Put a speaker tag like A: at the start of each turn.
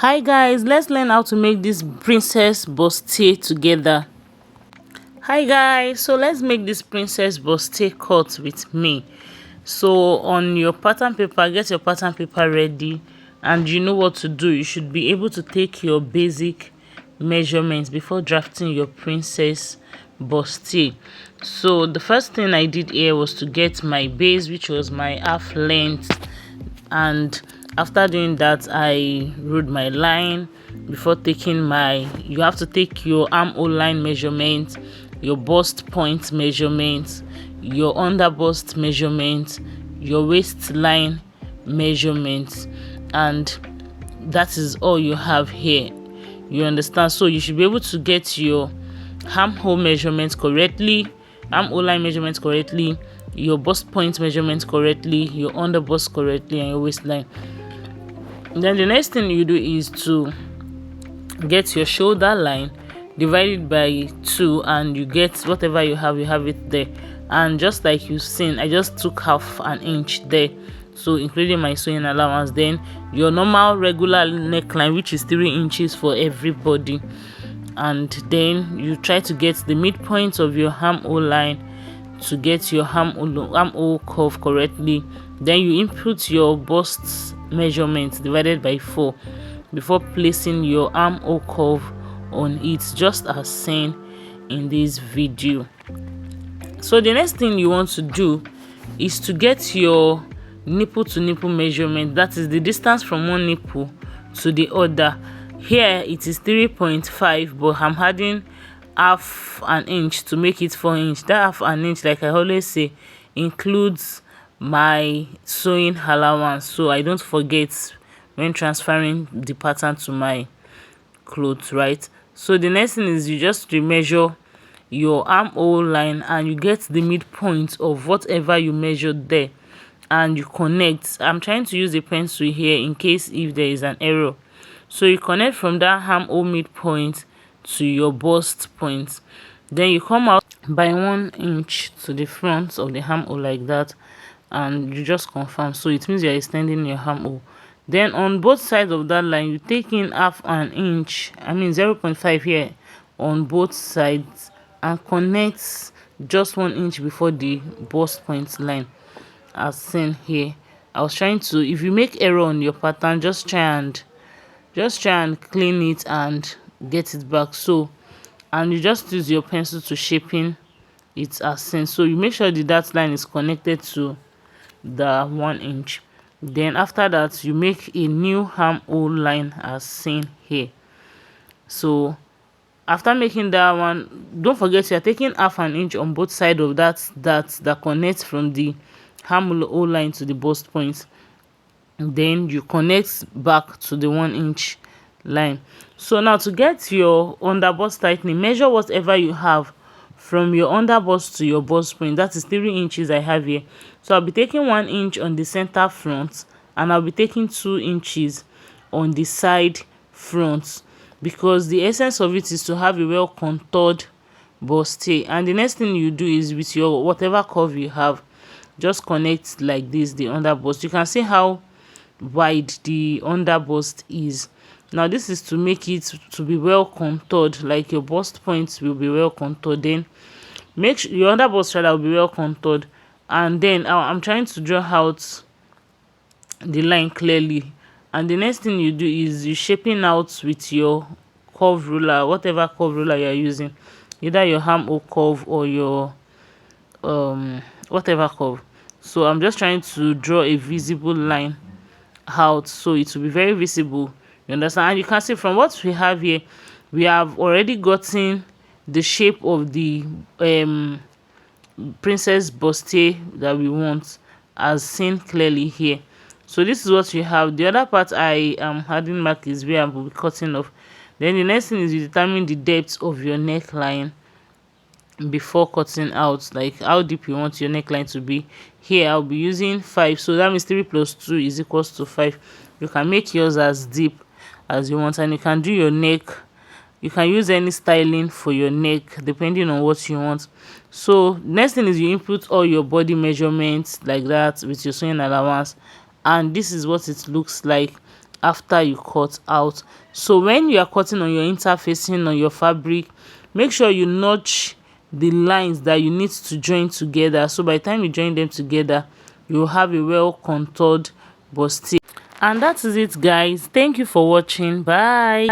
A: Hi guys, let's learn how to make this princess bustier together. Hi guys, so let's make this princess bustier cut with me. So on your pattern paper, get your pattern paper ready, and you know what to do. You should be able to take your basic measurements before drafting your princess bustier. So the first thing I did here was to get my base, which was my half length, and after doing that I ruled my line before taking my you have to take your armhole line measurement, your bust point measurement, your under bust measurement, your waistline measurement, and that is all you have here. You understand? So you should be able to get your armhole measurements correctly, armhole line measurements correctly, your bust point measurements correctly, your under bust correctly, and your waistline. Then the next thing you do is to get your shoulder line, divide it by 2, and you get whatever you have it there. And just like you've seen, I just took half an inch there, so including my sewing allowance. Then your normal regular neckline, which is 3 inches for everybody, and then you try to get the midpoint of your armhole line to get your armhole curve correctly. Then you input your bust measurement divided by 4 before placing your armhole curve on it, just as seen in this video. So the next thing you want to do is to get your nipple to nipple measurement, that is the distance from one nipple to the other. Here it is 3.5, but I'm adding half an inch to make it 4 inch. That half an inch, like I always say, includes my sewing allowance, so I don't forget when transferring the pattern to my clothes, right? So the next thing is you just measure your armhole line and you get the midpoint of whatever you measured there, and you connect. I'm trying to use a pencil here in case if there is an error. So you connect from that armhole midpoint to your bust point. Then you come out by 1 inch to the front of the armhole like that, and you just confirm. So it means you're extending your armhole. Then on both sides of that line, you take in half an inch, 0.5 here on both sides, and connect just 1 inch before the bust point line, as seen here. I was trying to, if you make error on your pattern, just try and clean it and get it back. So, and you just use your pencil to shaping it as seen. So you make sure the dot line is connected to the 1 inch. Then after that, you make a new armhole line as seen here. So after making that one, don't forget you are taking half an inch on both sides of that connects from the armhole line to the bust point. Then you connect back to the 1 inch line. So now to get your under bust tightening, measure whatever you have from your under bust to your bust point. That is 3 inches I have here. So I'll be taking 1 inch on the center front, and I'll be taking 2 inches on the side front, because the essence of it is to have a well contoured bustier. And the next thing you do is with your whatever curve you have, just connect like this the under bust. You can see how wide the under bust is. Now this is to make it to be well contoured, like your bust points will be well contoured. Then make sure your under bust rather will be well contoured, and then I'm trying to draw out the line clearly. And the next thing you do is you shaping out with your curve ruler, whatever curve ruler you're using, either your armhole curve or your whatever curve. So I'm just trying to draw a visible line out, so it will be very visible. You understand? And you can see from what we have here, we have already gotten the shape of the princess bustier that we want, as seen clearly here. So this is what you have. The other part I am adding mark is where I will be cutting off. Then the next thing is you determine the depth of your neckline before cutting out, like how deep you want your neckline to be. Here I'll be using 5, so that means 3 plus 2 is equals to 5. You can make yours as deep as you want, and you can do your neck. You can use any styling for your neck depending on what you want. So next thing is you input all your body measurements like that with your sewing allowance, and this is what it looks like after you cut out. So when you are cutting on your interfacing on your fabric, make sure you notch the lines that you need to join together, so by the time you join them together, you have a well contoured bustier. And that is it, guys. Thank you for watching. Bye.